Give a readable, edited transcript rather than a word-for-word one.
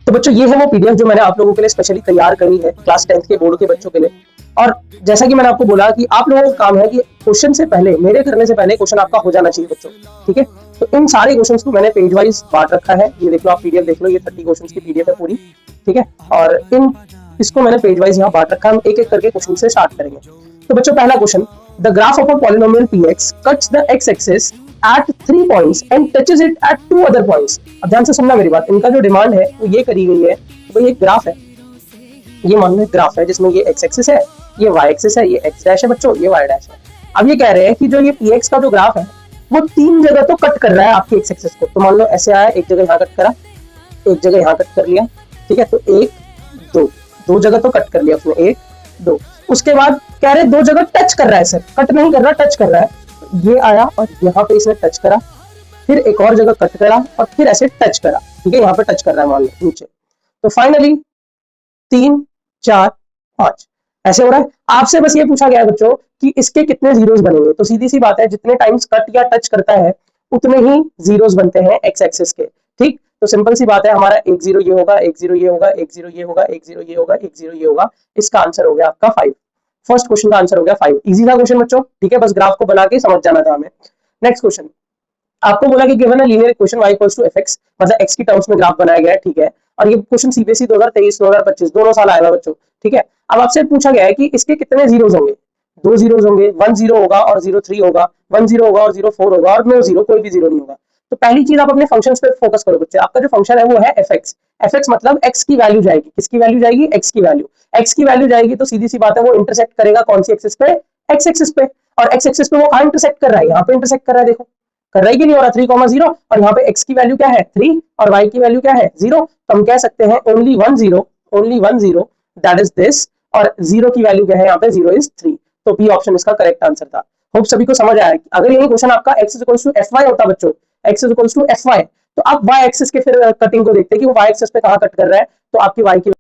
तो बच्चों ये है वो पीडीएफ जो मैंने आप लोगों के लिए स्पेशली तैयार करी है क्लास 10th के बोर्ड के बच्चों के लिए। और जैसा कि मैंने आपको बोला कि आप लोगों का काम है कि क्वेश्चन से पहले, मेरे करने से पहले क्वेश्चन आपका हो जाना चाहिए बच्चों, ठीक है। तो इन सारे क्वेश्चंस को मैंने पेज वाइज बांट रखा है, ये देख लो आप पीडीएफ देख लो, ये 30 क्वेश्चंस की पीडीएफ है पूरी, ठीक है। और इसको मैंने पेज वाइज यहाँ बांट रखा है, हम एक एक करके क्वेश्चन से स्टार्ट करेंगे। तो बच्चों पहला question, the graph of a polynomial px cuts the x axis at 3 points and touches it at 2 other points। अब ध्यान से सुनना मेरी बात, इनका जो डिमांड है वो ये करी गई है, तो ये ग्राफ है, ये मान लो ग्राफ है जिसमें ये x एक्सिस है, ये y एक्सिस है, ये x डैश है बच्चों, ये y डैश है। अब ये कह रहे हैं कि जो ये px का जो ग्राफ है वो 3 जगह तो कट कर रहा है आपकी x एक्सिस को। तो मान लो ऐसे आया, एक जगह यहाँ कट करा, एक जगह यहाँ कट कर लिया, ठीक है। तो 1 2 जगह तो कट कर लिया उसने, 1 2। उसके बाद कह रहे 2 जगह टच कर रहा है, सर कट नहीं कर रहा, टच कर रहा है। ये आया और यहाँ पे इसने टच करा, फिर एक और जगह कट करा और फिर ऐसे टच करा, ठीक है। यहाँ पे टच कर रहा है मान लो नीचे। तो फाइनली 3 4 5 ऐसे हो रहा है। आपसे बस ये पूछा गया है बच्चों कि इसके कितने जीरोस बनेंगे। तो सीधी सी बात है, जितने टाइम्स कट या टच करता है उतने ही जीरोस बनते हैं एक्स एक्सिस के, ठीक। तो सिंपल सी बात है, हमारा 1 0 ये होगा, 1 0 ये होगा, 1 0 ये होगा, 1 0 ये होगा, 1 0 ये होगा। इसका आंसर हो गया आपका 5। फर्स्ट क्वेश्चन का आंसर हो गया 5। इजी था क्वेश्चन बच्चों, ठीक है। बस ग्राफ को बना के समझ जाना था हमें। नेक्स्ट क्वेश्चन, आपको बोला कि given a linear equation y equals to fx, मतलब x की टर्म्स में ग्राफ बनाया गया है, ठीक है। और ये क्वेश्चन सीबीएसई 2023 2025 दोनों साल आया बच्चों, ठीक है। अब आपसे पूछा गया है कि इसके कितने जीरोस होंगे। 2 जीरोस होंगे, 1 0 होगा और 0 3 होगा, 1 0 होगा और 0 4 होगा और नो जीरो, कोई भी जीरो नहीं होगा। तो पहली चीज आप अपने फंक्शंस पे फोकस करो बच्चे। आपका जो फंक्शन है वो है fx। fx मतलब x की वैल्यू जाएगी, किसकी वैल्यू जाएगी, x की वैल्यू। x की वैल्यू जाएगी तो सीधी सी बात है वो इंटरसेक्ट करेगा कौन सी एक्सिस पे, x एक्सिस पे। और x एक्सिस पे वो कहां इंटरसेक्ट कर रहा है, यहाँ पे इंटरसेक्ट कर रहा है, देखो कर रहा है कि नहीं हो रहा, 3 0। और यहाँ पे x की वैल्यू क्या है 3 और y की वैल्यू क्या है 0। तो हम कह सकते हैं ओनली 1 0 दैट इज दिस। और 0 की वैल्यू क्या है यहाँ पे, 0 इज 3। तो बी ऑप्शन इसका करेक्ट आंसर था। होप सभी को समझ आया। अगर यही क्वेश्चन आपका x इक्वल्स टू fy होता बच्चों, x इक्वल्स टू fy, तो आप y एक्सिस के फिर कटिंग को देखते हैं कि वो y एक्सिस पे कहां कट कर रहा है। तो आपकी y की